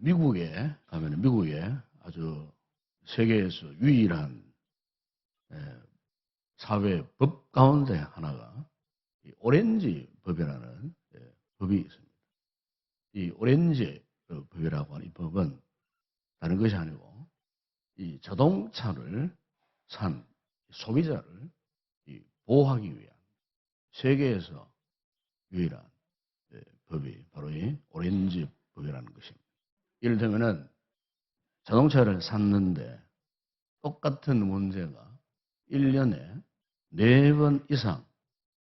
미국에 가면 미국에 아주 세계에서 유일한 사회 법 가운데 하나가 이 오렌지 법이라는 법이 있습니다. 이 오렌지 법이라고 하는 이 법은 다른 것이 아니고 이 자동차를 산 소비자를 보호하기 위한 세계에서 유일한 법이 바로 이 오렌지 법이라는 것입니다. 예를 들면은 자동차를 샀는데 똑같은 문제가 1년에 4번 이상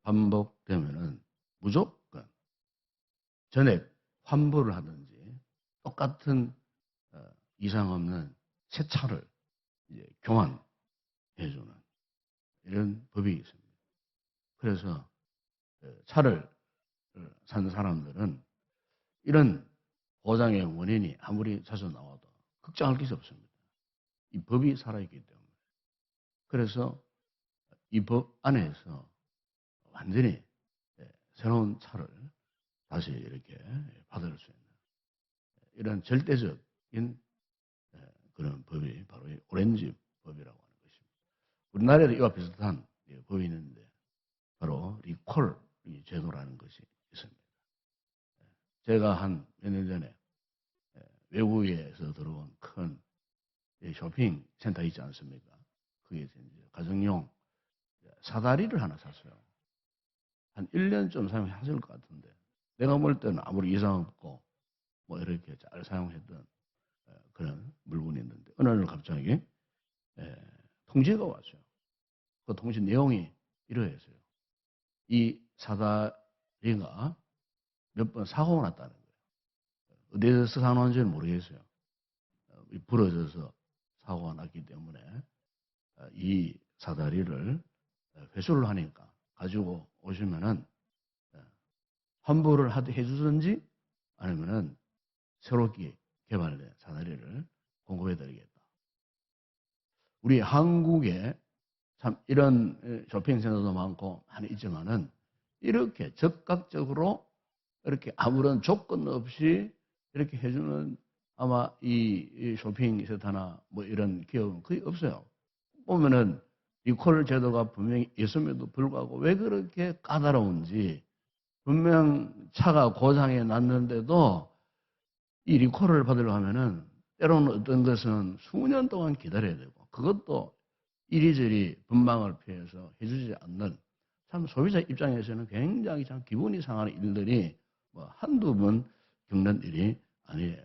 반복되면은 무조건 전액 환불을 하든지 똑같은 이상 없는 새 차를 이제 교환해주는 이런 법이 있습니다. 그래서 차를 산 사람들은 이런 보장의 원인이 아무리 자주 나와도 걱정할 것이 없습니다. 이 법이 살아있기 때문에. 그래서 이 법 안에서 완전히 새로운 차를 다시 이렇게 받을 수 있는 이런 절대적인 그런 법이 바로 이 오렌지 법이라고 하는 것입니다. 우리나라에도 이와 비슷한 법이 있는데 바로 리콜 제도라는 것이 있습니다. 제가 한 몇 년 전에 외국에서 들어온 큰 쇼핑 센터 있지 않습니까? 거기에서 이제 가정용 사다리를 하나 샀어요. 한 1년쯤 사용하실 것 같은데 내가 볼 때는 아무리 이상 없고 뭐 이렇게 잘 사용했던 그런 물건이 있는데 어느 날 갑자기 통지가 왔어요. 그 통지 내용이 이러했어요. 이 사다리가 몇 번 사고가 났다는 거예요. 어디에서 사고 났는지는 모르겠어요. 부러져서 사고가 났기 때문에 이 사다리를 회수를 하니까 가지고 오시면은 환불을 해주든지 아니면은 새롭게 개발된 사다리를 공급해드리겠다. 우리 한국에 참 이런 쇼핑센터도 많고 많이 있지만은 이렇게 적극적으로 이렇게 아무런 조건 없이 이렇게 해주는 아마 이 쇼핑센터나 뭐 이런 기업은 거의 없어요. 보면은 리콜 제도가 분명히 있음에도 불구하고 왜 그렇게 까다로운지 분명 차가 고장이 났는데도 이 리콜을 받으려고 하면은 때로는 어떤 것은 수년 동안 기다려야 되고 그것도 이리저리 분방을 피해서 해주지 않는 참 소비자 입장에서는 굉장히 참 기분이 상하는 일들이 뭐 한두 번 겪는 일이 아니에요.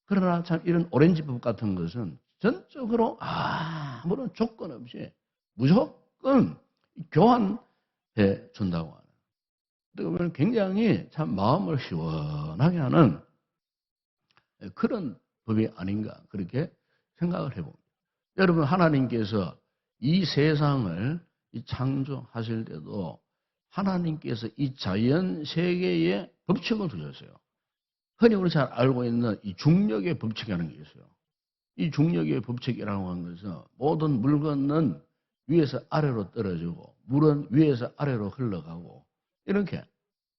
그러나 참 이런 오렌지법 같은 것은 전적으로 아무런 조건 없이 무조건 교환해 준다고 하는. 그러면 굉장히 참 마음을 시원하게 하는 그런 법이 아닌가 그렇게 생각을 해봅니다. 여러분 하나님께서 이 세상을 창조하실 때도 하나님께서 이 자연 세계에 법칙을 두셨어요. 흔히 우리 잘 알고 있는 이 중력의 법칙이라는 게 있어요. 이 중력의 법칙이라고 하는 것은 모든 물건은 위에서 아래로 떨어지고 물은 위에서 아래로 흘러가고 이렇게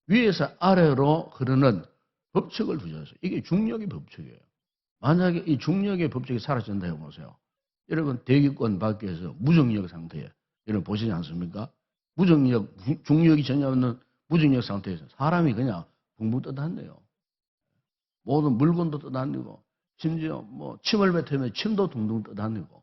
위에서 아래로 흐르는 법칙을 두셨어요. 이게 중력의 법칙이에요. 만약에 이 중력의 법칙이 사라진다 해보세요. 여러분 대기권 밖에서 무중력 상태에 여러분 보시지 않습니까? 무중력, 중력이 전혀 없는 무중력 상태에서 사람이 그냥 붕붕 떠다녀요. 모든 물건도 떠다니고 심지어 뭐 침을 뱉으면 침도 둥둥 떠다니고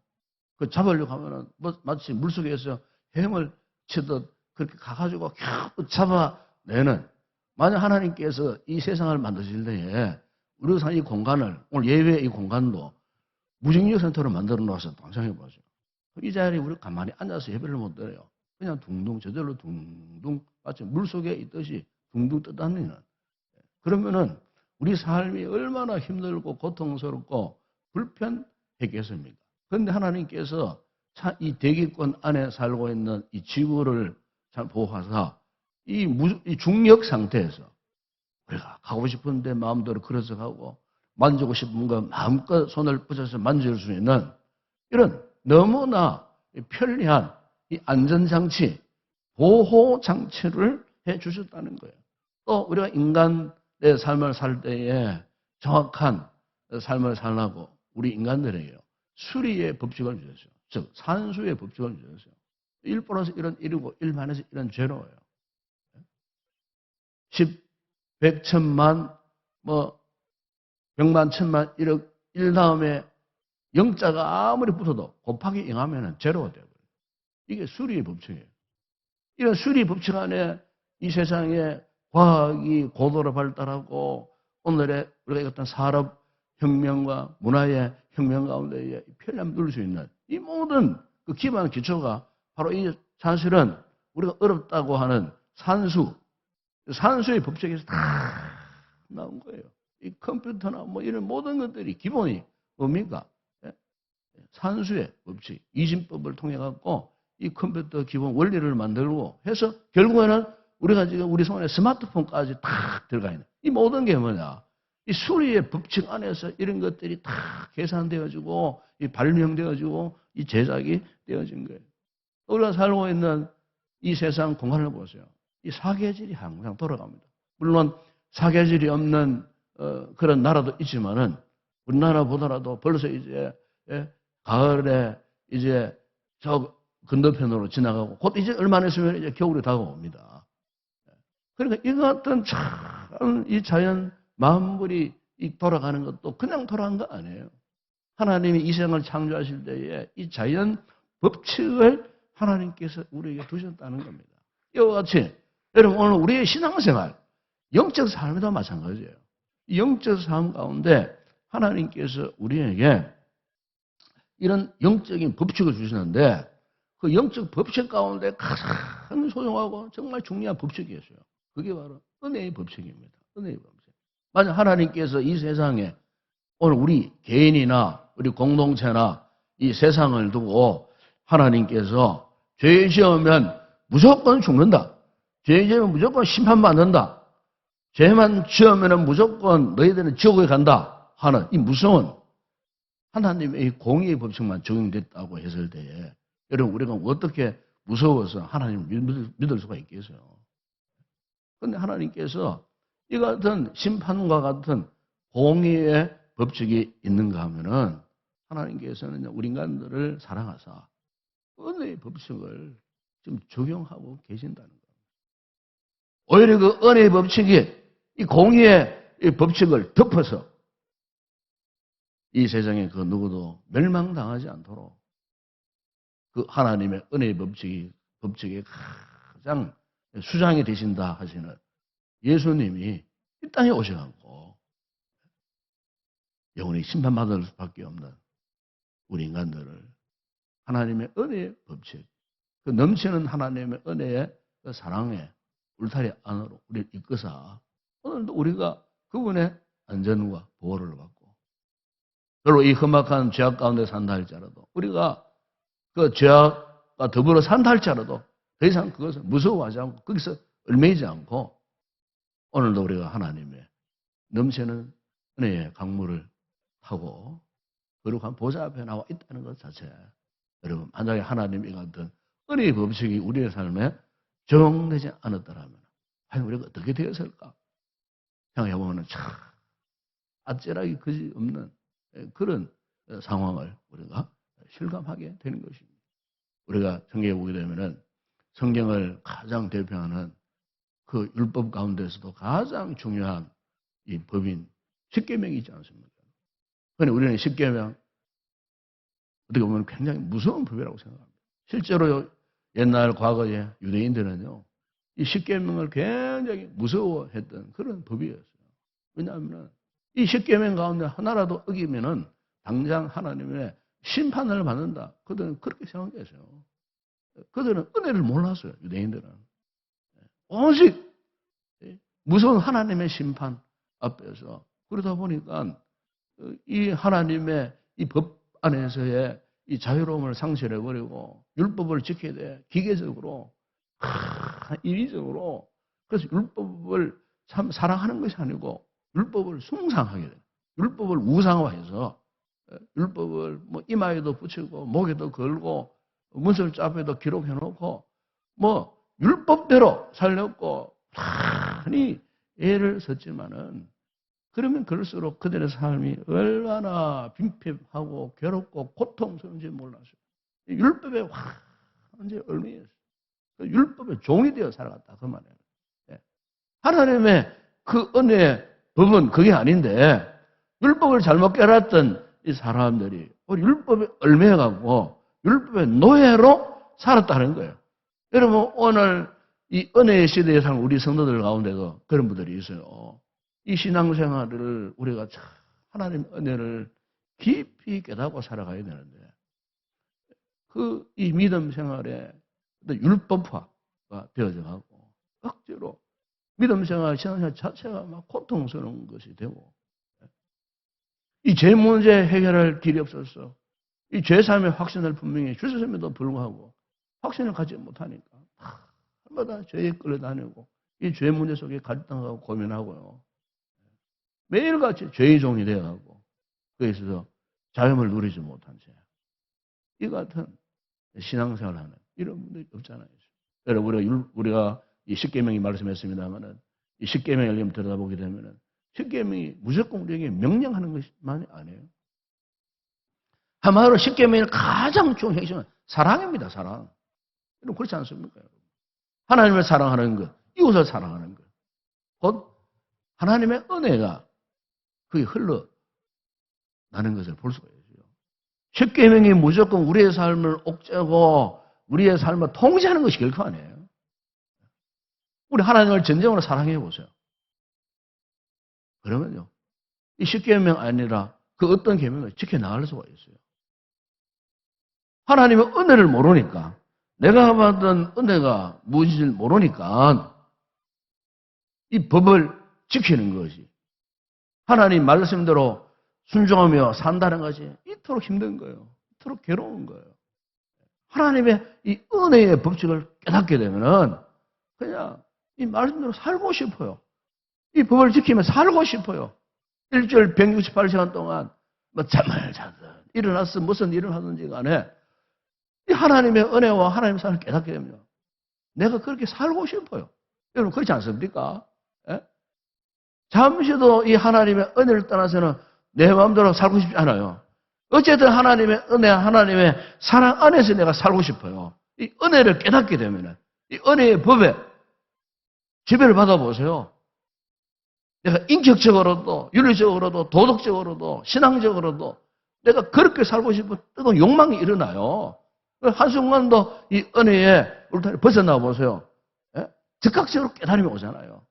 그 잡으려고 하면은 뭐 마치 물속에서 헤엄을 치듯 그렇게 가가지고 겨우 잡아내는 만약 하나님께서 이 세상을 만드실 때에 우리가 사는 이 공간을 오늘 예외의 이 공간도 무중력 센터로 만들어 놓아서 상상해 보세요. 이 자리에 우리가 가만히 앉아서 예배를 못 드려요. 그냥 둥둥 저절로 둥둥 마치 물속에 있듯이 둥둥 떠다니는 그러면은 우리 삶이 얼마나 힘들고 고통스럽고 불편했겠습니까? 그런데 하나님께서 이 대기권 안에 살고 있는 이 지구를 잘 보호하사 이 중력 상태에서 우리가 가고 싶은데 마음대로 걸어서 가고 만지고 싶은 거 마음껏 손을 뻗어서 만질 수 있는 이런 너무나 편리한 이 안전장치, 보호장치를 해 주셨다는 거예요. 또 우리가 인간의 삶을 살 때에 정확한 삶을 살라고 우리 인간들에게요. 수리의 법칙을 주셨어요. 즉 산수의 법칙을 주셨어요. 1 플러스 1은 1이고 1 마이너스 1은 제로예요. 10, 100, 1000만, 뭐 100만, 1000만, 1억, 1 다음에 영자가 아무리 붙어도 곱하기 0하면 제로가 돼요. 이게 수리의 법칙이에요. 이런 수리의 법칙 안에 이 세상에 과학이 고도로 발달하고 오늘의 우리가 어떤 산업혁명과 문화의 혁명 가운데 편리함을 누릴 수 있는 이 모든 그 기반 기초가 바로 이 사실은 우리가 어렵다고 하는 산수의 법칙에서 다 나온 거예요. 이 컴퓨터나 뭐 이런 모든 것들이 기본이 뭡니까? 산수의 법칙, 이진법을 통해 갖고 이 컴퓨터 기본 원리를 만들고 해서 결국에는 우리가 지금 우리 손에 스마트폰까지 딱 들어가 있는 이 모든 게 뭐냐? 이 수리의 법칙 안에서 이런 것들이 다 계산되어지고 이 발명되어지고 이 제작이 되어진 거예요. 우리가 살고 있는 이 세상 공간을 보세요. 이 사계절이 항상 돌아갑니다. 물론 사계절이 없는 그런 나라도 있지만은 우리나라 보더라도 벌써 이제 가을에 이제 저 건너편으로 지나가고 곧 이제 얼마 안 있으면 이제 겨울이 다가옵니다. 그러니까 이 같은 참 이 자연 만물이 돌아가는 것도 그냥 돌아간 거 아니에요. 하나님이 이 세상을 창조하실 때에 이 자연 법칙을 하나님께서 우리에게 두셨다는 겁니다. 이와 같이 여러분 오늘 우리의 신앙생활, 영적 삶에도 마찬가지예요. 영적 삶 가운데 하나님께서 우리에게 이런 영적인 법칙을 주시는데 그 영적 법칙 가운데 가장 소중하고 정말 중요한 법칙이 있어요. 그게 바로 은혜의 법칙입니다. 은혜의 법칙. 만약 하나님께서 이 세상에 오늘 우리 개인이나 우리 공동체나 이 세상을 두고 하나님께서 죄 지으면 무조건 죽는다. 죄 지으면 무조건 심판받는다. 죄만 지으면 무조건 너희들은 지옥에 간다 하는 이 무서운 하나님의 공의의 법칙만 적용됐다고 했을 때에 여러분 우리가 어떻게 무서워서 하나님을 믿을 수가 있겠어요. 그런데 하나님께서 이 같은 심판과 같은 공의의 법칙이 있는가 하면은 하나님께서는 우리 인간들을 사랑하사 은혜의 법칙을 좀 적용하고 계신다는 거예요. 오히려 그 은혜의 법칙이 이 공의의 이 법칙을 덮어서 이 세상에 그 누구도 멸망당하지 않도록 그 하나님의 은혜의 법칙이 가장 수장이 되신다 하시는 예수님이 이 땅에 오셔갖고 영원히 심판받을 수밖에 없는 우리 인간들을 하나님의 은혜의 법칙, 그 넘치는 하나님의 은혜의 그 사랑의 울타리 안으로 우리를 이끌어서 오늘도 우리가 그분의 안전과 보호를 받고 별로 이 험악한 죄악 가운데 산다 할지라도 우리가 그 죄악과 더불어 산다 할지라도 더 이상 그것을 무서워하지 않고 거기서 얽매이지 않고 오늘도 우리가 하나님의 넘치는 은혜의 강물을 타고 거룩한 보좌 앞에 나와 있다는 것 자체 여러분 만약에 하나님이 같은 은혜의 법칙이 우리의 삶에 적용되지 않았더라면 과연 우리가 어떻게 되었을까 생각해보면 참 아찔하기 그지없는 그런 상황을 우리가 실감하게 되는 것입니다. 우리가 성경에 보게 되면은 성경을 가장 대표하는 그 율법 가운데서도 가장 중요한 이 법인 십계명이 있지 않습니까? 그런데 우리는 십계명 어떻게 보면 굉장히 무서운 법이라고 생각합니다. 실제로 옛날 과거에 유대인들은요, 이 십계명을 굉장히 무서워했던 그런 법이었어요. 왜냐하면 이 십계명 가운데 하나라도 어기면은 당장 하나님의 심판을 받는다. 그들은 그렇게 생각했어요. 그들은 은혜를 몰랐어요. 유대인들은. 오직 무서운 하나님의 심판 앞에서 그러다 보니까 이 하나님의 이 법 안에서의 이 자유로움을 상실해버리고 율법을 지켜야 돼. 기계적으로, 인위적으로. 그래서 율법을 참 사랑하는 것이 아니고 율법을 숭상하게 돼. 율법을 우상화해서 율법을 뭐 이마에도 붙이고 목에도 걸고 문설주 앞에도 기록해놓고 뭐 율법대로 살렸고 많이 애를 썼지만은 그러면 그럴수록 그들의 삶이 얼마나 빈핍하고 괴롭고 고통스러운지 몰랐어요. 율법에 완전히 얽매였어요. 율법의 종이 되어 살아갔다. 그 말이에요. 하나님의 그 은혜의 법은 그게 아닌데 율법을 잘못 깨달았던 이 사람들이 율법에 얽매여가고 율법의 노예로 살았다는 거예요. 여러분 오늘 이 은혜의 시대에 사는 우리 성도들 가운데도 그런 분들이 있어요. 이 신앙생활을 우리가 참 하나님 은혜를 깊이 깨닫고 살아가야 되는데 이 믿음 생활에 율법화가 되어져 가고 억지로 믿음 생활, 신앙생활 자체가 막 고통스러운 것이 되고 이 죄 문제 해결할 길이 없었어. 이 죄사함의 확신을 분명히 주셨음에도 불구하고 확신을 갖지 못하니까 날마다 죄에 끌려다니고 이 죄 문제 속에 갈등하고 고민하고요. 매일같이 죄의 종이 되어가고 그에 있어서 자유를 누리지 못한 죄. 이 같은 신앙생활을 하는 이런 분들이 없잖아요. 여러분 우리가 이 십계명이 말씀했습니다만은 이 십계명을 들여다보게 되면은 십계명이 무조건 우리에게 명령하는 것만이 아니에요. 한마디로 십계명의 가장 중요한 핵심은 사랑입니다. 사랑. 여러분 그렇지 않습니까? 하나님을 사랑하는 것, 이웃을 사랑하는 것. 곧 하나님의 은혜가 그게 흘러나는 것을 볼 수가 있어요. 십계명이 무조건 우리의 삶을 옥죄고 우리의 삶을 통제하는 것이 결코 아니에요. 우리 하나님을 진정으로 사랑해 보세요. 그러면요. 이 십계명 아니라 그 어떤 계명을 지켜나갈 수가 있어요. 하나님의 은혜를 모르니까 내가 받은 은혜가 무엇인지 모르니까 이 법을 지키는 것이 하나님 말씀대로 순종하며 산다는 것이 이토록 힘든 거예요. 이토록 괴로운 거예요. 하나님의 이 은혜의 법칙을 깨닫게 되면은 그냥 이 말씀대로 살고 싶어요. 이 법을 지키며 살고 싶어요. 일주일 168시간 동안 뭐 잠을 자든 일어나서 무슨 일을 하든지 간에 이 하나님의 은혜와 하나님의 사랑을 깨닫게 되면 내가 그렇게 살고 싶어요. 여러분 그렇지 않습니까? 예? 잠시도 이 하나님의 은혜를 떠나서는 내 마음대로 살고 싶지 않아요. 어쨌든 하나님의 은혜, 하나님의 사랑 안에서 내가 살고 싶어요. 이 은혜를 깨닫게 되면 이 은혜의 법에 지배를 받아보세요. 내가 인격적으로도 윤리적으로도 도덕적으로도 신앙적으로도 내가 그렇게 살고 싶은 뜨거운 욕망이 일어나요. 한순간도 이 은혜의 울타리를 벗어나 보세요. 예? 즉각적으로 깨달음이 오잖아요.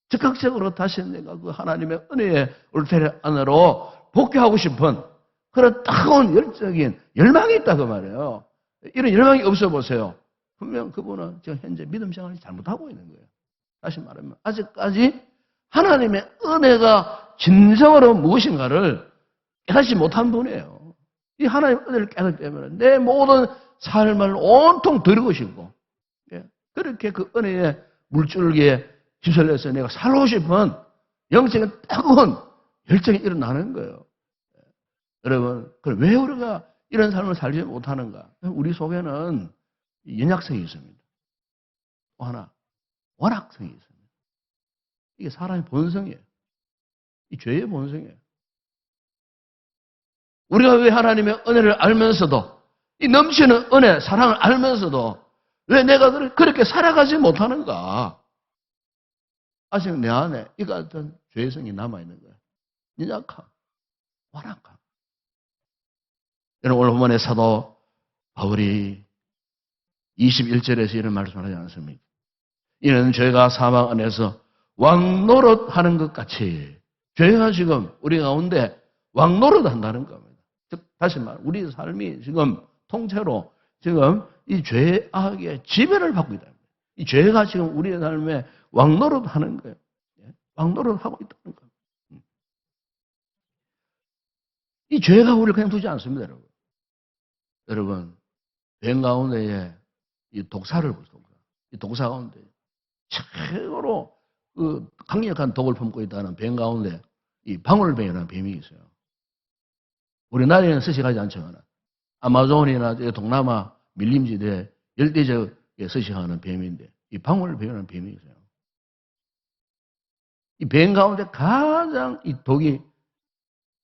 즉각적으로 다시 내가 그 하나님의 은혜의 울타리 안으로 복귀하고 싶은 그런 뜨거운 열정인 열망이 있다 그 말이에요. 이런 열망이 없어 보세요. 분명 그분은 지금 현재 믿음 생활을 잘못하고 있는 거예요. 다시 말하면 아직까지 하나님의 은혜가 진정으로 무엇인가를 깨닫지 못한 분이에요. 이 하나님의 은혜를 깨닫기 때문에 내 모든 삶을 온통 드리고 싶고 그렇게 그 은혜의 물줄기에 휘둘려서 내가 살고 싶은 영적인 뜨거운 열정이 일어나는 거예요. 여러분, 그럼 왜 우리가 이런 삶을 살지 못하는가? 우리 속에는 연약성이 있습니다. 또 하나, 완악성이 있습니다. 이게 사람의 본성이에요. 이 죄의 본성이에요. 우리가 왜 하나님의 은혜를 알면서도 이 넘치는 은혜, 사랑을 알면서도 왜 내가 그렇게 살아가지 못하는가? 아직 내 안에 이 같은 죄성이 남아있는 거예요. 연약함, 완악함. 여러분 오늘 본문의 사도 바울이 21절에서 이런 말씀을 하지 않습니까? 이는 죄가 사망 안에서 왕노릇하는 것 같이 죄가 지금 우리 가운데 왕노릇한다는 겁니다. 즉 다시 말해 우리 삶이 지금 통째로 지금 이 죄악의 지배를 받고 있다. 이 죄가 지금 우리의 삶에 왕노릇하는 거예요. 왕노릇하고 있다는 거예요. 이 죄가 우리를 그냥 두지 않습니다, 여러분. 여러분, 뱀 가운데에 이 독사를 보세요. 이 독사 가운데 최고로 그 강력한 독을 품고 있다는 뱀 가운데 이 방울뱀이라는 뱀이 있어요. 우리나라에는 서식하지 않지만 아마존이나 동남아 밀림지대에 열대적에 서식하는 뱀인데 이 방울뱀이라는 뱀이 있어요. 이 뱀 가운데 가장 이 독이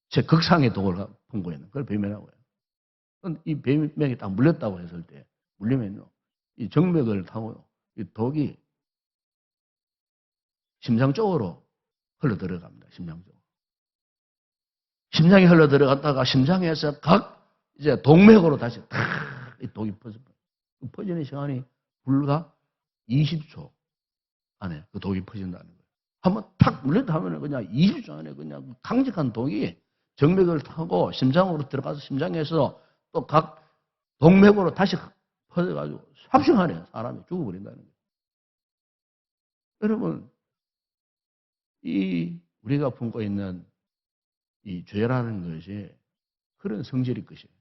제 극상의 독을 품고 있는 그걸 뱀이라고 해요. 이 뱀에게 딱 물렸다고 했을 때 물리면요, 이 정맥을 타고요, 이 독이 심장 쪽으로 흘러 들어갑니다. 심장 쪽으로. 심장에 흘러 들어갔다가 심장에서 각 이제 동맥으로 다시 탁 이 독이 퍼지는 시간이 불과 20초 안에 그 독이 퍼진다는 거예요. 한번 탁 물렸다 하면 그냥 20초 안에 그냥 강력한 독이 정맥을 타고 심장으로 들어가서 심장에서 또 각 동맥으로 다시 퍼져가지고 삽시간에 사람이 죽어버린다는 거예요. 여러분, 이 우리가 품고 있는 이 죄라는 것이 그런 성질일 것이에요.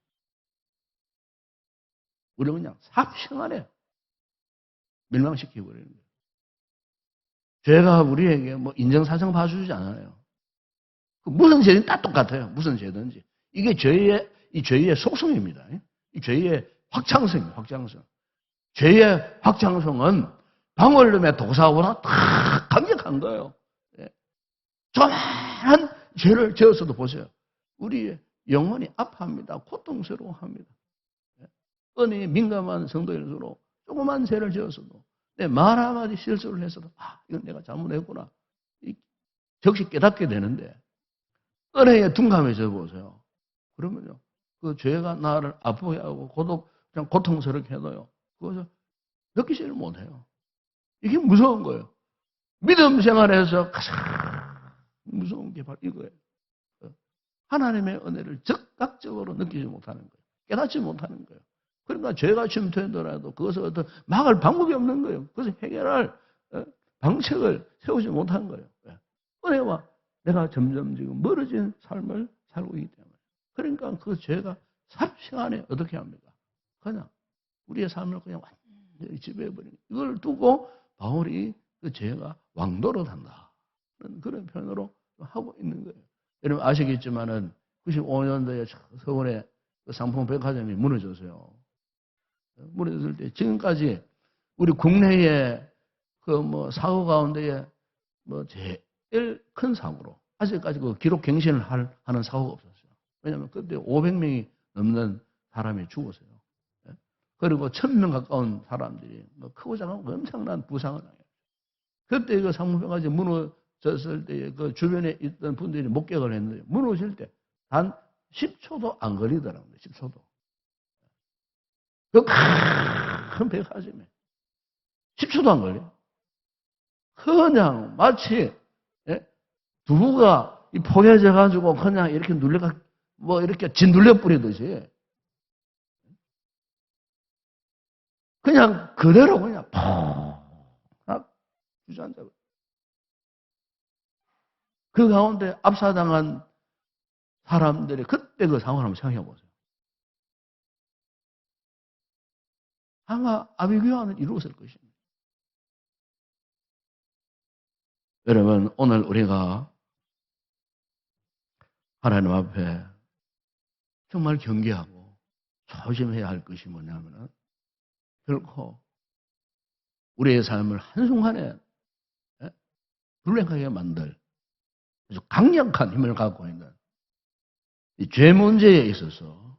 우리는 그냥 삽시간에 멸망시키고 그러는 거예요. 죄가 우리에게 뭐 인정사정 봐주지 않아요. 무슨 죄든 다 똑같아요. 무슨 죄든지. 이게 이 죄의 속성입니다. 이 죄의 확장성이에요. 확장성. 죄의 확장성은 방울림의 독사보다 더 강력한 거예요. 조그마한 죄를 지었어도 보세요. 우리의 영혼이 아파합니다. 고통스러워합니다. 은혜에 민감한 성도일수록 조그만 죄를 지었어도 내 말 한마디 실수를 했어도 이건 내가 잘못했구나. 적시 깨닫게 되는데 은혜에 둔감해져 보세요. 그러면요, 그 죄가 나를 아프게 하고 그냥 고통스럽게 해도요, 그것을 느끼지를 못해요. 이게 무서운 거예요. 믿음 생활에서 가장 무서운 게 바로 이거예요. 하나님의 은혜를 즉각적으로 느끼지 못하는 거예요. 깨닫지 못하는 거예요. 그러니까 죄가 침투하더라도 그것을 어떤 막을 방법이 없는 거예요. 그것을 해결할 방책을 세우지 못한 거예요. 은혜와 내가 점점 지금 멀어진 삶을 살고 있기 때문에. 그러니까 그 죄가 삽시간에 어떻게 합니까? 그냥 우리의 삶을 그냥 완전히 지배해버리는 거예요. 이걸 두고 바울이 그 죄가 왕도로 단다. 그런 표현으로 하고 있는 거예요. 여러분 아시겠지만은 95년도에 서울에 그 상품 백화점이 무너졌어요. 무너졌을 때 지금까지 우리 국내에 그 뭐 사고 가운데에 뭐 제일 큰 사고로 아직까지 그 기록 갱신을 하는 사고가 없었어요. 왜냐하면 그때 500명이 넘는 사람이 죽었어요. 그리고 1000명 가까운 사람들이 뭐 크고 작은 엄청난 부상을 당해요. 그때 그 상품 백화점이 무너졌을 때 그 주변에 있던 분들이 목격을 했는데 무너질 때 단 10초도 안 걸리더라고요. 10초도. 그 큰 백화점에 10초도 안 걸려요. 그냥 마치 두부가 포개져 가지고 그냥 이렇게 뭐 이렇게 짓눌려 뿌리듯이 그냥 그대로 그냥 팍 주저앉아. 그 가운데 압사당한 사람들이 그때 그 상황을 한번 생각해 보세요. 아마 아비규환은 이루었을 것입니다. 여러분, 오늘 우리가 하나님 앞에 정말 경계하고 조심해야 할 것이 뭐냐면은 결코 우리의 삶을 한순간에 불행하게 만들 아주 강력한 힘을 갖고 있는 이 죄 문제에 있어서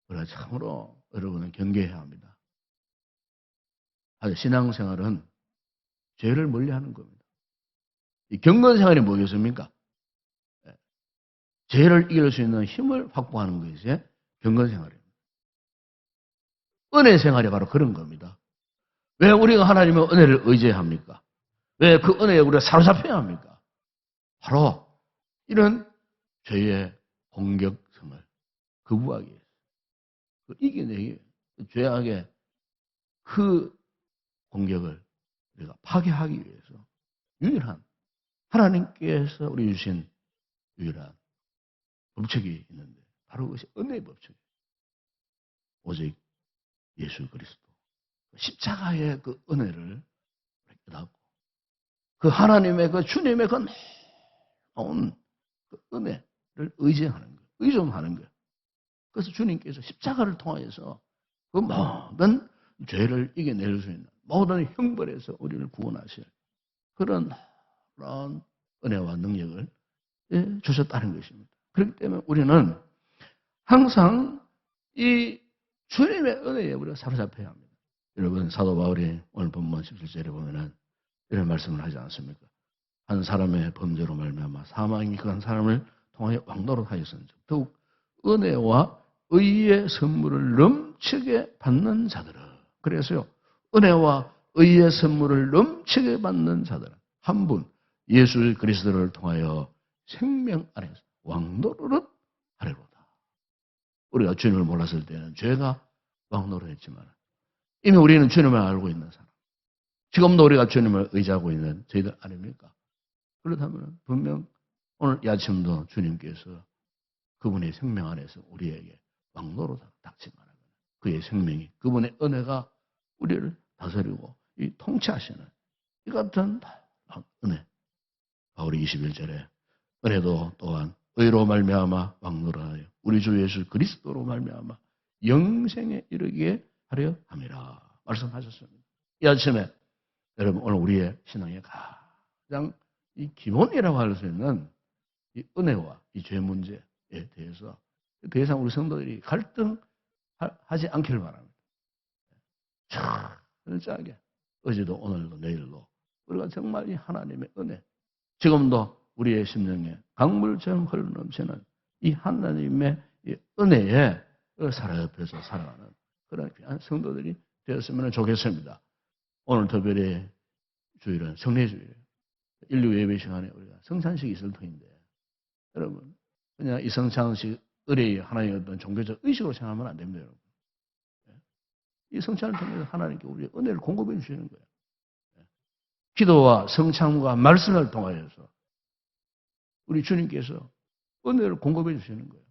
우리가 참으로 여러분은 경계해야 합니다. 아주 신앙생활은 죄를 멀리하는 겁니다. 이 경건생활이 뭐겠습니까? 죄를 이길 수 있는 힘을 확보하는 것이 경건생활입니다. 은혜생활이 바로 그런 겁니다. 왜 우리가 하나님의 은혜를 의지해야 합니까? 왜 그 은혜에 우리가 사로잡혀야 합니까? 바로 이런 죄의 공격성을 거부하기 위해서, 이겨내기 위해서, 죄악의 그 공격을 우리가 파괴하기 위해서 유일한 하나님께서 우리 주신 유일한 법칙이 있는데 바로 그것이 은혜의 법칙이에요. 오직 예수 그리스도 십자가의 그 은혜를 깨닫고 그 하나님의 그 주님의 그 놀라운 그 은혜를 의지하는 거예요. 의존하는 거예요. 그래서 주님께서 십자가를 통하여서 그 모든 죄를 이겨낼 수 있는 모든 형벌에서 우리를 구원하실 그런 은혜와 능력을 주셨다는 것입니다. 그렇기 때문에 우리는 항상 이 주님의 은혜에 우리가 사로잡혀야 합니다. 여러분, 사도 바울이 오늘 본문 17절에 보면은 이런 말씀을 하지 않습니까? 한 사람의 범죄로 말미암아 사망이 그 한 사람을 통하여 왕노릇 하였은즉 더욱 은혜와 의의 선물을 넘치게 받는 자들은, 그래서요, 은혜와 의의 선물을 넘치게 받는 자들은 한 분 예수 그리스도를 통하여 생명 안에서 왕노릇 하리로다. 우리가 주님을 몰랐을 때는 죄가 왕노릇 했지만 이미 우리는 주님을 알고 있는 사람, 지금도 우리가 주님을 의지하고 있는 저희들 아닙니까? 그렇다면 분명 오늘 이 아침도 주님께서 그분의 생명 안에서 우리에게 왕노릇 닥치 말하면 그의 생명이, 그분의 은혜가 우리를 다스리고 이 통치하시는 이 같은 은혜. 바울이 21절에 은혜도 또한 의로 말미암아 왕노릇하여 우리 주 예수 그리스도로 말미암아 영생에 이르게 하려 함이라 말씀하셨습니다. 이 아침에 여러분, 오늘 우리의 신앙의 가장 이 기본이라고 할 수 있는 이 은혜와 이 죄 문제에 대해서 더 이상 우리 성도들이 갈등하지 않기를 바랍니다. 철저하게 어제도 오늘도 내일도 우리가 정말 이 하나님의 은혜, 지금도 우리의 심령에 강물처럼 흘러넘치는 이 하나님의 이 은혜에 사로잡혀서 살아가는 그런 귀한 성도들이 되었으면 좋겠습니다. 오늘 특별히 주일은 성례주일이에요. 인류 예배 시간에 우리가 성찬식이 있을 터인데, 여러분, 그냥 이 성찬식 의례의 하나님의 어떤 종교적 의식으로 생각하면 안 됩니다, 여러분. 이 성찬을 통해서 하나님께 우리의 은혜를 공급해 주시는 거예요. 기도와 성찬과 말씀을 통하여서 우리 주님께서 은혜를 공급해 주시는 거예요.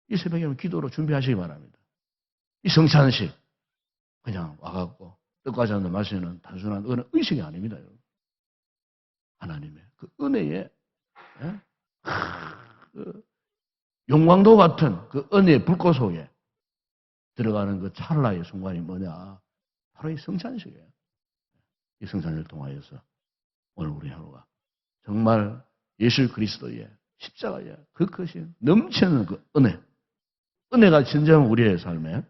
이 새벽에는 기도로 준비하시기 바랍니다. 이 성찬식 그냥 와갖고 뜻과 잔을 마시는 단순한 은혜 의식이 아닙니다, 여러분. 하나님의 그 은혜에 그 용광도 같은 그 은혜의 불꽃 속에 들어가는 그 찰나의 순간이 뭐냐? 바로 이 성찬식이에요. 이 성찬을 통하여서 오늘 우리 하루가 정말 예수 그리스도의 십자가의 그 크신 넘치는 그 은혜가 진정 우리의 삶에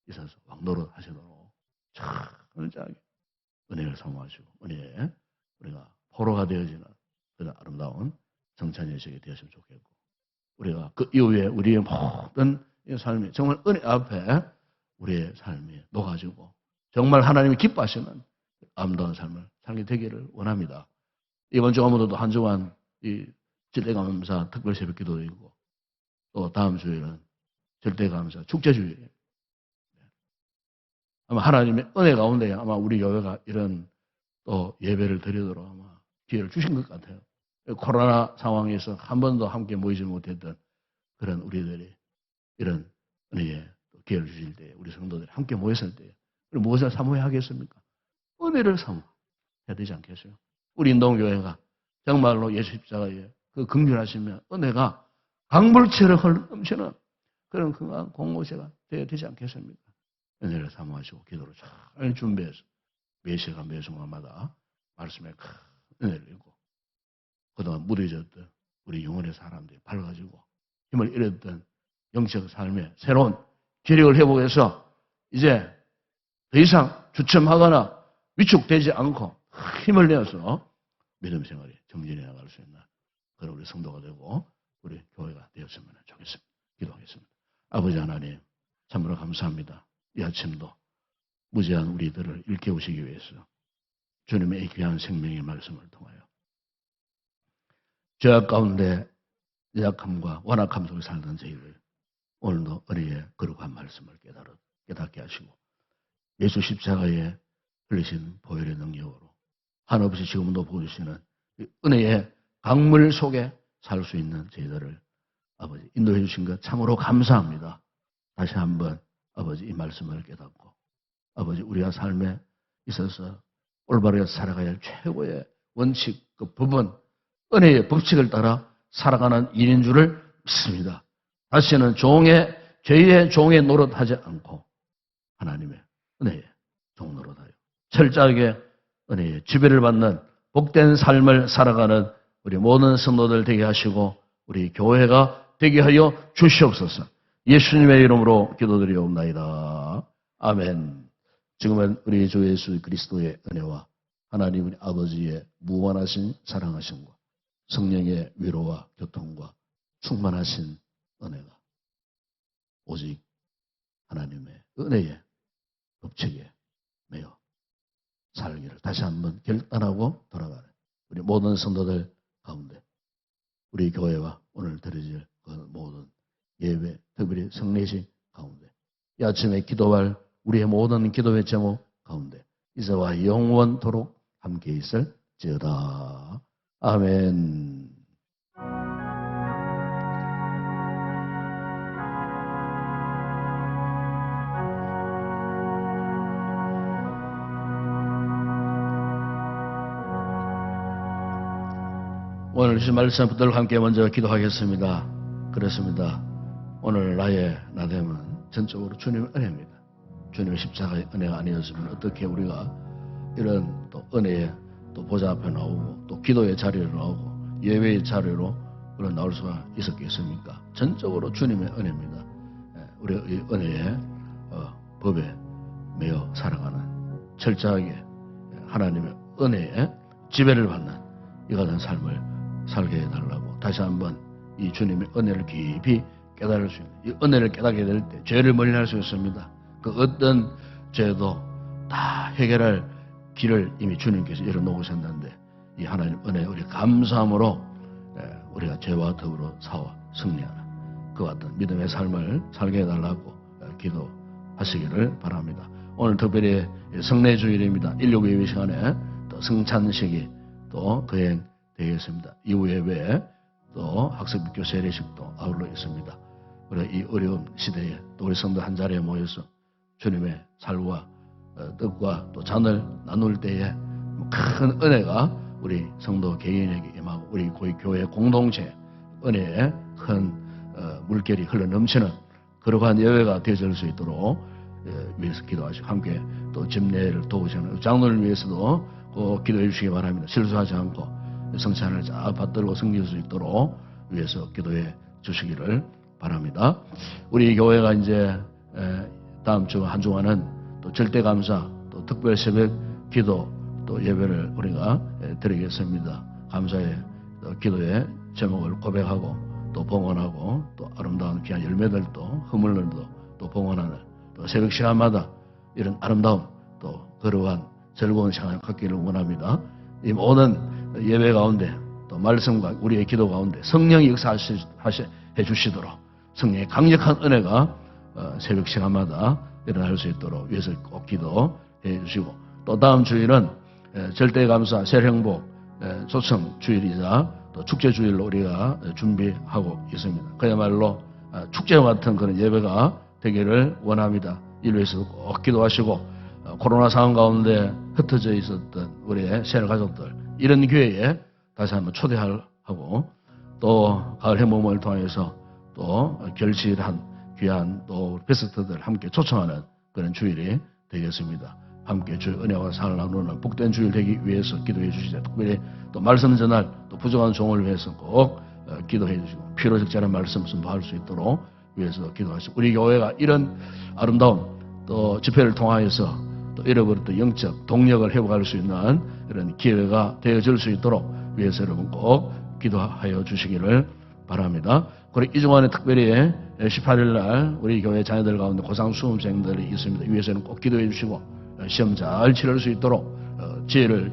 있어서 왕노릇 하시도록 철저하게 은혜를 사모하시고 은혜에 우리가 포로가 되어지는 그런 아름다운 성찬 예식이 되었으면 좋겠고, 우리가 그 이후에 우리의 모든 삶이 정말 은혜 앞에 우리의 삶이 녹아지고 정말 하나님이 기뻐하시는 아름다운 삶을 살게 되기를 원합니다. 이번 주 아무도 한 주간 이 절대감사 특별 새벽 기도도 있고, 또 다음 주일은 절대감사 축제주일이에요. 아마 하나님의 은혜 가운데 아마 우리 교회가 이런 또 예배를 드리도록 아마 기회를 주신 것 같아요. 코로나 상황에서 한 번도 함께 모이지 못했던 그런 우리들이 이런 은혜에 기회를 주실 때, 우리 성도들이 함께 모였을 때, 우리 무엇을 사모해야 하겠습니까? 은혜를 사모해야 되지 않겠어요? 우리 인동교회가 정말로 예수 십자가의 그 긍휼하시면 은혜가 강물처럼 흘러넘치는 그런 건강한 공동체가 되어야 되지 않겠습니까? 은혜를 사모하시고 기도를 잘 준비해서 매 시간 매 순간마다 말씀에 큰 은혜를 입고 그동안 무뎌졌던 우리 영혼의 사람들이 밝아지고 힘을 잃었던 영적 삶의 새로운 기력을 회복해서 이제 더 이상 주춤하거나 위축되지 않고 힘을 내어서 믿음 생활이 정진해 나갈 수 있는 그런 우리 성도가 되고 우리 교회가 되었으면 좋겠습니다. 기도하겠습니다. 아버지 하나님, 참으로 감사합니다. 이 아침도 무지한 우리들을 일깨우시기 위해서 주님의 귀한 생명의 말씀을 통하여 죄악 가운데 약함과 완악함 속에 살던 저희를 오늘도 은혜의 거룩한 말씀을 깨닫게 하시고 예수 십자가에 흘리신 보혈의 능력으로 한없이 지금도 보여주시는 은혜의 강물 속에 살 수 있는 저희들을 아버지 인도해 주신 것 참으로 감사합니다. 다시 한번 아버지 이 말씀을 깨닫고 아버지 우리가 삶에 있어서 올바르게 살아가야 할 최고의 원칙, 그 법은 은혜의 법칙을 따라 살아가는 일인 줄을 믿습니다. 다시는 죄의 종의 노릇하지 않고 하나님의 은혜의 종 노릇하여 철저하게 은혜의 지배를 받는 복된 삶을 살아가는 우리 모든 성도들 되게 하시고 우리 교회가 되게 하여 주시옵소서. 예수님의 이름으로 기도드리옵나이다. 아멘. 지금은 우리 주 예수 그리스도의 은혜와 하나님 우리 아버지의 무한하신 사랑하심과 성령의 위로와 교통과 충만하신 은혜가 오직 하나님의 은혜의 법칙에 매여 살기를 다시 한번 결단하고 돌아가는 우리 모든 성도들 가운데 우리 교회와 오늘 드려질 그 모든 예배, 특별히 성례식 가운데 이 아침에 기도할 우리의 모든 기도의 제목 가운데 이제와 영원토록 함께 있을지어다. 아멘. 오늘 주신 말씀 붙들고 함께 먼저 기도하겠습니다. 그렇습니다. 오늘 나의 나됨은 전적으로 주님의 은혜입니다. 주님의 십자가의 은혜가 아니었으면 어떻게 우리가 이런 또 은혜의 또 보좌 앞에 나오고 또 기도의 자리로 나오고 예배의 자리로 그런 나올 수가 있었겠습니까? 전적으로 주님의 은혜입니다. 우리 이 은혜의 법에 매여 살아가는 철저하게 하나님의 은혜에 지배를 받는 이 같은 삶을 살게 해달라고 다시 한번 이 주님의 은혜를 깊이 깨달을 수 있는 이 은혜를 깨닫게 될 때 죄를 멀리할 수 있습니다. 그 어떤 죄도 다 해결할 길을 이미 주님께서 열어놓으셨는데 이 하나님 은혜에 우리 감사함으로 우리가 죄와 더불어 싸워 승리하는 그 같은 믿음의 삶을 살게 해달라고 기도하시기를 바랍니다. 오늘 특별히 성례주일입니다. 인류 예배 시간에 또 성찬식이 또 거행되겠습니다. 이후 예배에 또 학습교 세례식도 아울러 있습니다. 우리가 이 어려운 시대에 또 우리 성도 한 자리에 모여서 주님의 살과 뜻과 또 잔을 나눌 때에 큰 은혜가 우리 성도 개인에게 임하고 우리 교회 공동체 은혜에 큰 물결이 흘러넘치는 그러한 예배가 되어질 수 있도록 위해서 기도하시고 함께 또 집례를 도우시는 장로를 위해서도 꼭 기도해 주시기 바랍니다. 실수하지 않고 성찬을 잘 받들고 섬길 수 있도록 위해서 기도해 주시기를 바랍니다. 우리 교회가 이제 다음 주 한 주간은 또 절대감사, 또 특별 새벽 기도, 또 예배를 우리가 드리겠습니다. 감사의 기도의 제목을 고백하고 또 봉헌하고 또 아름다운 귀한 열매들도 흐물들도 또 봉헌하는 또 새벽 시간마다 이런 아름다운 또 그러한 즐거운 시간을 갖기를 원합니다. 이 모든 예배 가운데 또 말씀과 우리의 기도 가운데 성령이 역사해 주시도록 성령의 강력한 은혜가 새벽 시간마다 일어날 수 있도록 위해서 꼭 기도해 주시고 또 다음 주일은 절대감사 세령복 초청 주일이자 또 축제 주일로 우리가 준비하고 있습니다. 그야말로 축제와 같은 그런 예배가 되기를 원합니다. 이를 위해서 꼭 기도하시고 코로나 상황 가운데 흩어져 있었던 우리의 세례 가족들 이런 기회에 다시 한번 초대하고 또 가을 행복을 통해서 또 결실한 귀한 또 베스트들 함께 초청하는 그런 주일이 되겠습니다. 함께 주의 은혜와 사랑을 나누는 복된 주일 되기 위해서 기도해 주시죠. 특별히 또 말씀 전할 또 부족한 종을 위해서 꼭 기도해 주시고 필요 적절한 말씀 선포할 수 있도록 위해서 기도하시고 우리 교회가 이런 아름다운 또 집회를 통하여서 또 잃어버렸던 영적 동력을 회복할 수 있는 이런 기회가 되어질 수 있도록 위해서 여러분 꼭 기도하여 주시기를 바랍니다. 그리고 이 주간에 특별히 18일 날 우리 교회 자녀들 가운데 고상 수험생들이 있습니다. 위해서는 꼭 기도해 주시고 시험 잘 치를 수 있도록 지혜를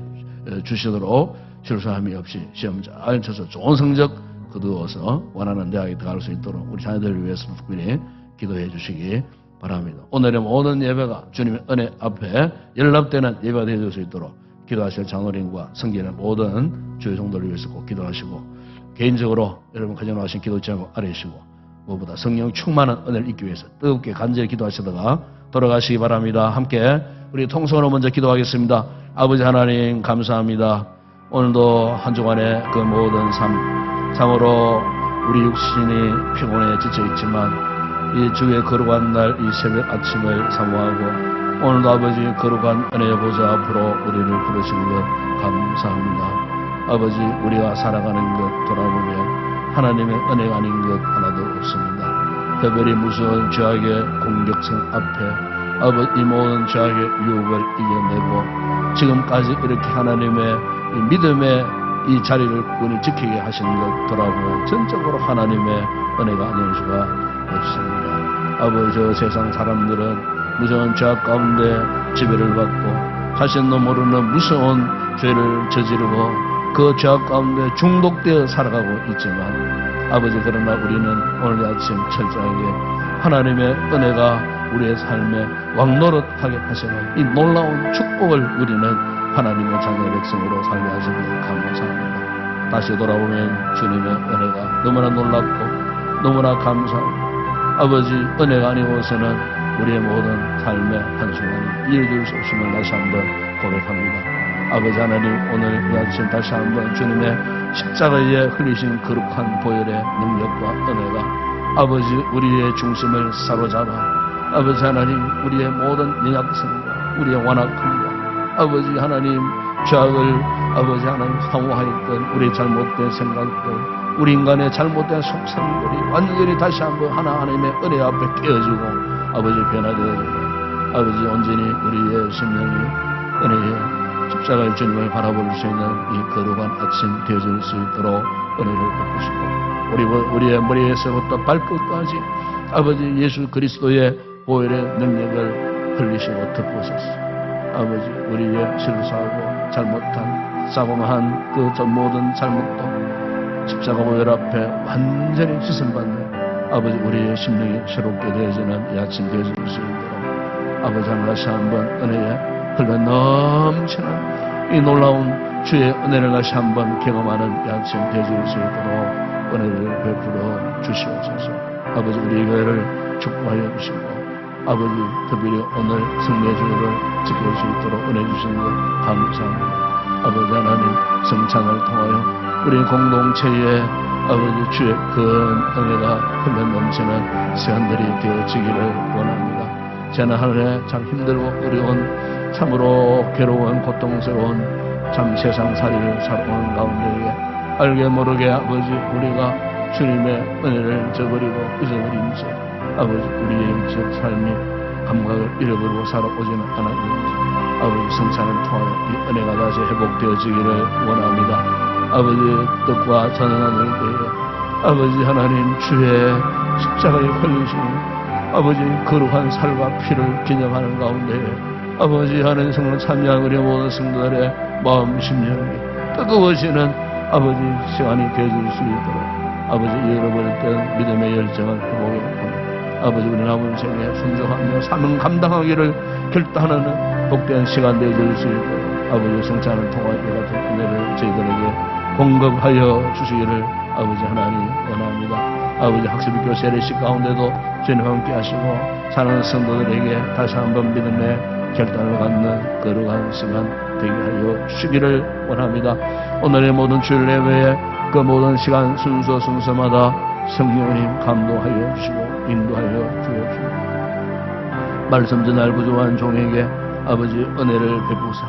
주시도록 실수함이 없이 시험 잘 쳐서 좋은 성적 거두어서 원하는 대학에 들어갈 수 있도록 우리 자녀들을 위해서 특별히 기도해 주시기 바랍니다. 오늘의 모든 예배가 주님의 은혜 앞에 연락되는 예배가 되어질 수 있도록 기도하실 장로님과 성기는 모든 주의 종들을 위해서 꼭 기도하시고 개인적으로 여러분 가정하신 기도 제목 아뢰시고 무엇보다 성령 충만한 은혜를 잊기 위해서 뜨겁게 간절히 기도하시다가 돌아가시기 바랍니다. 함께 우리 통성으로 먼저 기도하겠습니다. 아버지 하나님 감사합니다. 오늘도 한 주간의 그 모든 삶 참으로 우리 육신이 피곤해 지쳐있지만 이 주의 거룩한 날 이 새벽 아침을 사모하고 오늘도 아버지 거룩한 은혜의 보좌 앞으로 우리를 부르시는 것 감사합니다. 아버지 우리가 살아가는 것 돌아보면 하나님의 은혜가 아닌 것 하나도 없습니다. 특별히 무서운 죄악의 공격성 앞에 아버지 이 모든 죄악의 유혹을 이겨내고 지금까지 이렇게 하나님의 이 믿음의 이 자리를 굳건히 지키게 하신 것 돌아보면 전적으로 하나님의 은혜가 아닐 수가 없습니다. 아버지 저 세상 사람들은 무서운 죄악 가운데 지배를 받고 자신도 모르는 무서운 죄를 저지르고 그 죄악 가운데 중독되어 살아가고 있지만 아버지 그러나 우리는 오늘 아침 철저하게 하나님의 은혜가 우리의 삶에 왕노릇하게 하시는 이 놀라운 축복을 누리는 하나님의 자녀 백성으로 살게 하시니 감사합니다. 다시 돌아보면 주님의 은혜가 너무나 놀랍고 너무나 감사합니다. 아버지 은혜가 아니고서는 우리의 모든 삶의 한순간이 이해될 수 없음을 다시 한번 고백합니다. 아버지 하나님 오늘 이 아침 다시 한번 주님의 십자가에 흘리신 거룩한 보혈의 능력과 은혜가 아버지 우리의 중심을 사로잡아 아버지 하나님 우리의 모든 연약성과 우리의 완악함과 아버지 하나님 죄악을 아버지 하나님 사모하였던 우리의 잘못된 생각들 우리 인간의 잘못된 속성들이 완전히 다시 한번 하나님의 은혜 앞에 깨어지고 아버지 변화되어 아버지 온전히 우리의 심령이 은혜에 십자가의 주님을 바라볼 수 있는 이 거룩한 아침 되어질 수 있도록 은혜를 베푸시고 우리의 머리에서부터 발끝까지 아버지 예수 그리스도의 보혈의 능력을 흘리시고 덮으소서. 아버지 우리의 실수하고 잘못한 싸움한 그 전 모든 잘못도 십자가 보혈 앞에 완전히 씻음받는 아버지 우리의 심령이 새롭게 되어지는 이 아침 되어질 수 있도록 아버지 하나님 다시 한번 은혜에 흘러 넘치는 이 놀라운 주의 은혜를 다시 한번 경험하는 이 아침 되어질 수 있도록 은혜를 베풀어 주시옵소서. 아버지 우리 교회를 축복하여 주시고 아버지 특별히 오늘 성례 주일을 지킬 수 있도록 은혜 주신 것 감사합니다. 아버지 하나님 성찬을 통하여 우리 공동체에 아버지 주의 큰 은혜가 흘러 넘치는 시간들이 되어지기를 원합니다. 지난 한 해 참 힘들고 어려운 참으로 괴로운 고통스러운 참 세상살이를 살아오는 가운데에 알게 모르게 아버지 우리가 주님의 은혜를 저버리고 잊어버린 채 아버지 우리의 영적 삶이 감각을 잃어버리고 살아오지는 않았는지 아버지 성찬을 통하여 이 은혜가 다시 회복되어지기를 원합니다. 아버지 뜻과 전능한 때에 아버지 하나님 주의 십자가에 흘리신 아버지 거룩한 살과 피를 기념하는 가운데에 아버지 하나님 성령 참여한 우리 모든 성도들의 마음 심령이 뜨거워지는 아버지 시간이 되어줄 수 있도록 아버지 잃어버렸던 믿음의 열정을 회복해 합니다. 아버지 우리 남은 생에 순종하며 사명 감당하기를 결단하는 복된 시간 되어줄 수 있도록 아버지 성찬을 통하여 이 같은 은혜를 저희들에게 공급하여 주시기를 아버지 하나님 원합니다. 아버지 학습이 교세례식 가운데도 주님 함께 하시고 사는 성도들에게 다시 한번 믿음의 결단을 갖는 거룩한 시간 되게 하여 주시기를 원합니다. 오늘의 모든 주일 예배에 그 모든 시간 순서마다 성령님 감동하여 주시고 인도하여 주옵시고 말씀 전할 부족한 종에게 아버지 은혜를 베푸사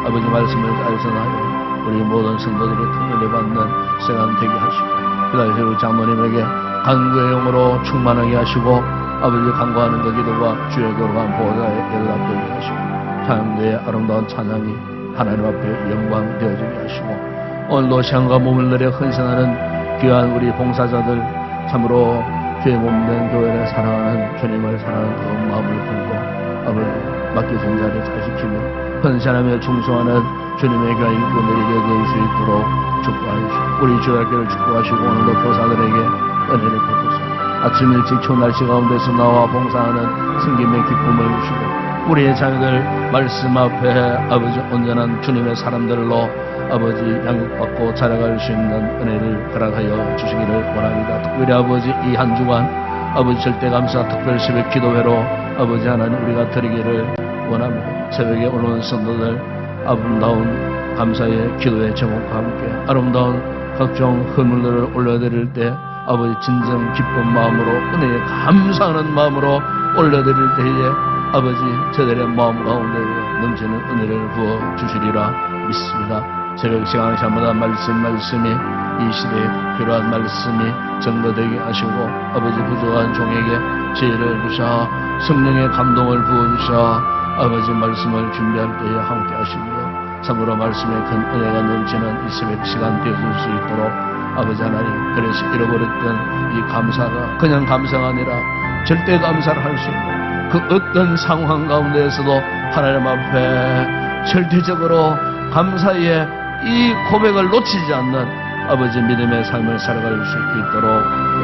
아버지 말씀을 잘 전하여 우리 모든 성도들이 통일을 받는 시간 되게 하시고 그다음에 장로님에게 간구의 영으로 충만하게 하시고 아버지 간구하는 그 기도가 주의 거룩한 보좌에 연락되게 하시고 찬양대의 아름다운 찬양이 하나님 앞에 영광 되어지게 하시고 오늘도 시간과 몸을 내려 헌신하는 귀한 우리 봉사자들 참으로 주의 몸된 교회를 사랑하는 주님을 사랑하는 그런 마음을 품고 아버지 맡겨진 자를 잘 지키며 헌신하며 충성하는 주님의 귀한 일꾼들이 되어질 수 있도록 축복하시고 우리 주일학교를 축복하시고 오늘도 교사들에게 은혜를 베푸시고 아침 일찍 추운 날씨 가운데서 나와 봉사하는 승김의 기쁨을 주시고 우리의 자녀들 말씀 앞에 아버지 온전한 주님의 사람들로 아버지 양육받고 자라갈 수 있는 은혜를 허락하여 주시기를 원합니다. 특별히 아버지 이 한 주간 아버지 절대감사 특별 새벽 기도회로 아버지 하나님 우리가 드리기를 원합니다. 새벽에 올라온 성도들 아름다운 감사의 기도의 제목과 함께 아름다운 각종 헌물들을 올려드릴 때 아버지 진정 기쁜 마음으로 은혜에 감사하는 마음으로 올려드릴 때에 아버지 저들의 마음 가운데 넘치는 은혜를 부어 주시리라 믿습니다. 새벽 시간 시간마다 말씀이 이 시대에 필요한 말씀이 전거되게 하시고 아버지 부족한 종에게 지혜를 주사 성령의 감동을 부어주사 아버지 말씀을 준비할 때에 함께 하시며 참으로 말씀에 큰 은혜가 넘치는 이 새벽 시간 되어줄 수 있도록 아버지 하나님, 그래서 잃어버렸던 이 감사가 그냥 감사가 아니라 절대 감사를 할 수 있고 그 어떤 상황 가운데에서도 하나님 앞에 절대적으로 감사의 이 고백을 놓치지 않는 아버지 믿음의 삶을 살아갈 수 있도록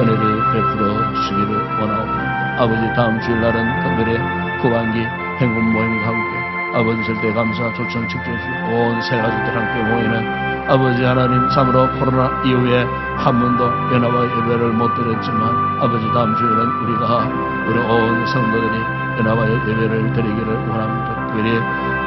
은혜를 베풀어 주시기를 원하옵니다. 아버지 다음 주일날은 특별히 후반기 행군 모임과 함께 아버지 절대 감사 초청 측정수 온 새 가족들 함께 모이는 아버지 하나님, 참으로 코로나 이후에 한 번도 연합와 예배를 못 드렸지만 아버지 다음 주에는 우리 온 성도들이 연합와 예배를 드리기를 원합니다. 특별히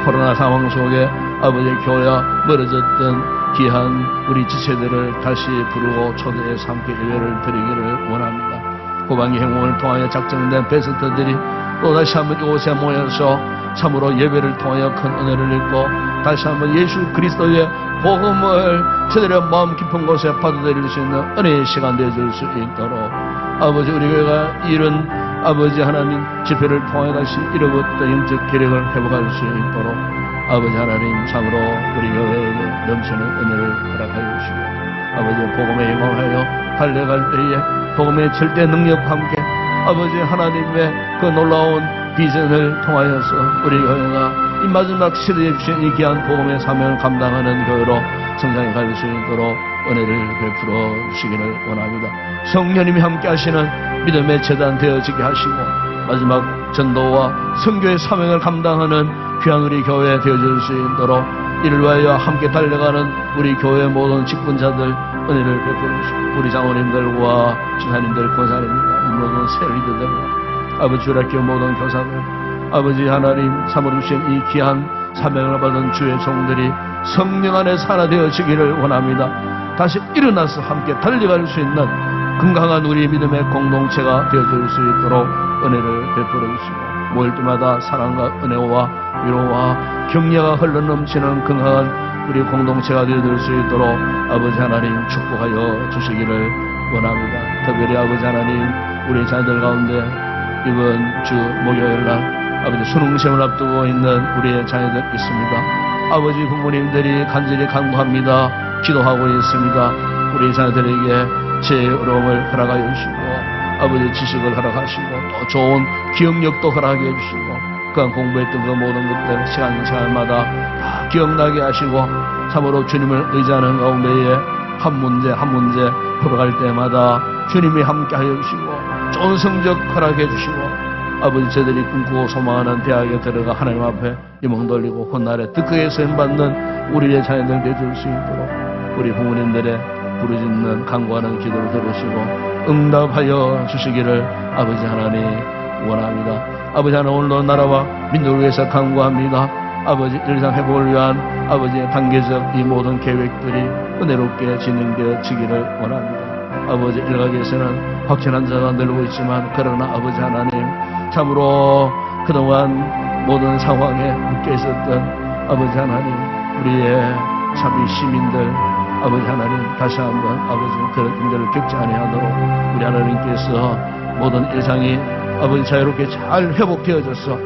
코로나 상황 속에 아버지 교회와 멀어졌던 귀한 우리 지체들을 다시 부르고 초대해서 함께 예배를 드리기를 원합니다. 후반기 행운을 통하여 작정된 베스트들이 또다시 한번 이곳에 모여서 참으로 예배를 통하여 큰 은혜를 입고 다시 한번 예수 그리스도의 복음을 제대로 마음 깊은 곳에 받아들일 수 있는 은혜의 시간 되어줄 수 있도록 아버지 우리 교회가 이런 아버지 하나님 집회를 통해 다시 잃어버렸던 영적 기력을 회복할 수 있도록 아버지 하나님 참으로 우리 교회에게 넘치는 은혜를 허락하여 주시고 아버지 복음에 영광하여 달려갈 때에 복음의 절대 능력과 함께 아버지 하나님의 그 놀라운 비전을 통하여서 우리 교회가 이 마지막 시대에 주신 이 귀한 복음의 사명을 감당하는 교회로 성장해 갈 수 있도록 은혜를 베풀어 주시기를 원합니다. 성령님이 함께 하시는 믿음의 재단 되어지게 하시고 마지막 전도와 선교의 사명을 감당하는 귀한 우리 교회 되어질 수 있도록 이를 위하여 함께 달려가는 우리 교회 모든 직분자들 은혜를 베풀어 주시고 우리 장로님들과 주사님들, 권사님들, 모든 세리들과 아버지 주일학교 모든 교사들 아버지 하나님 참으로 주신 이 귀한 사명을 받은 주의 종들이 성령 안에서 하나 되어지기를 원합니다. 다시 일어나서 함께 달려갈 수 있는 건강한 우리 믿음의 공동체가 되어질 수 있도록 은혜를 베풀어 주시고 모일 때마다 사랑과 은혜와 위로와 격려가 흘러넘치는 건강한 우리 공동체가 되어질 수 있도록 아버지 하나님 축복하여 주시기를 원합니다. 특별히 아버지 하나님 우리 자녀들 가운데 이번 주 목요일날 아버지 수능시험을 앞두고 있는 우리의 자녀들 있습니다. 아버지 부모님들이 간절히 간구합니다. 기도하고 있습니다. 우리 자녀들에게 지혜로움을 허락하여 주시고 아버지 지식을 허락하시고 또 좋은 기억력도 허락해 주시고 그간 공부했던 그 모든 것들 시간마다 다 기억나게 하시고 참으로 주님을 의지하는 가운데에 한 문제 풀어갈 때마다 주님이 함께 하여 주시고 좋은 성적 허락해 주시고 아버지 저들이 꿈꾸고 소망하는 대학에 들어가 하나님 앞에 이몽 돌리고 훗날에 득크에 쓰임받는 우리의 자녀들 되어줄 수 있도록 우리 부모님들의 부르짖는 간구하는 기도를 들으시고 응답하여 주시기를 아버지 하나님 원합니다. 아버지 하나님 오늘도 나라와 민족을 위해서 간구합니다. 아버지 일상 회복을 위한 아버지의 단계적 이 모든 계획들이 은혜롭게 진행되어지기를 원합니다. 아버지 일각에서는 확진 환자가 늘고 있지만 그러나 아버지 하나님 참으로 그동안 모든 상황에 묶여 있었던 아버지 하나님 우리의 참 시민들 아버지 하나님 다시 한번 아버지 그런 힘들을 겪지 아니하도록 우리 하나님께서 모든 일상이 아버지 자유롭게 잘 회복되어져서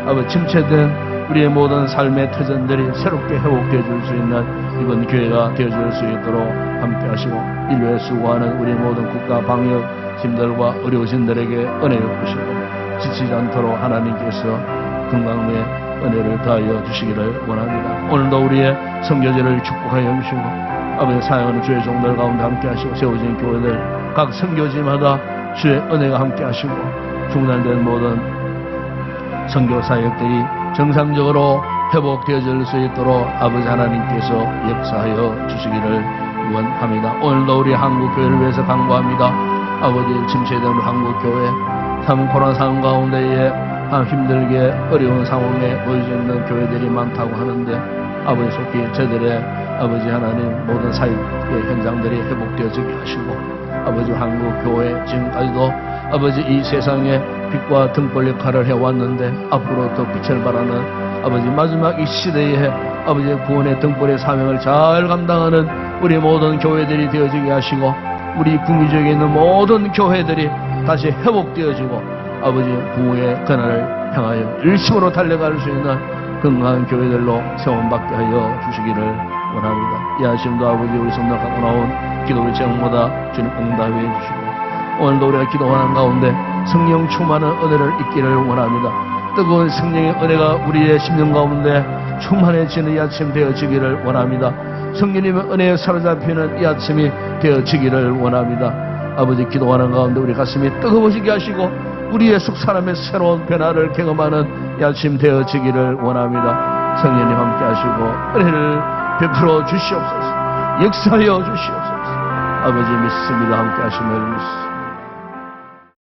아버지 침체된 우리의 모든 삶의 터전들이 새롭게 회복되어 줄 수 있는 이번 기회가 되어줄 수 있도록 함께 하시고 인류에 수고하는 우리 모든 국가 방역 힘들과 어려우신들에게 은혜 베푸시고 지치지 않도록 하나님께서 건강의 은혜를 더하여 주시기를 원합니다. 오늘도 우리의 선교제를 축복하여 주시고 아버지 사랑하는 주의 종들 가운데 함께 하시고 세워진 교회들 각 선교지마다 주의 은혜가 함께 하시고 중단된 모든 선교 사역들이 정상적으로 회복되어질 수 있도록 아버지 하나님께서 역사하여 주시기를 원합니다. 오늘도 우리 한국교회를 위해서 간구합니다. 아버지 침체된 우리 한국교회 참 코로나 상황 가운데에 힘들게 어려운 상황에 놓여져 있는 교회들이 많다고 하는데 아버지 속히 저들의 아버지 하나님 모든 사역의 현장들이 회복되어지게 하시고 아버지 한국교회 지금까지도 아버지 이 세상에 빛과 등불 역할을 해왔는데 앞으로 더 빛을 발하는 아버지 마지막 이 시대에 아버지 구원의 등불의 사명을 잘 감당하는 우리 모든 교회들이 되어지게 하시고 우리 국민적에 있는 모든 교회들이 다시 회복되어지고 아버지 부흥의 그날을 향하여 일심으로 달려갈 수 있는 건강한 교회들로 세움받게 하여 주시기를 원합니다. 이 아침도 아버지 우리 성도 갖고 나온 기도의 제목마다 주님 응답해 주시고 오늘도 우리가 기도하는 가운데 성령 충만한 은혜를 잊기를 원합니다. 뜨거운 성령의 은혜가 우리의 심령 가운데 충만해지는 이 아침 되어지기를 원합니다. 성령님의 은혜에 사로잡히는 이 아침이 되어지기를 원합니다. 아버지 기도하는 가운데 우리 가슴이 뜨거워지게 하시고 우리의 속 사람의 새로운 변화를 경험하는 이 아침 되어지기를 원합니다. 성령님 함께 하시고 은혜를 베풀어 주시옵소서. 역사하여 주시옵소서. 아버지 믿습니다. 함께 하시며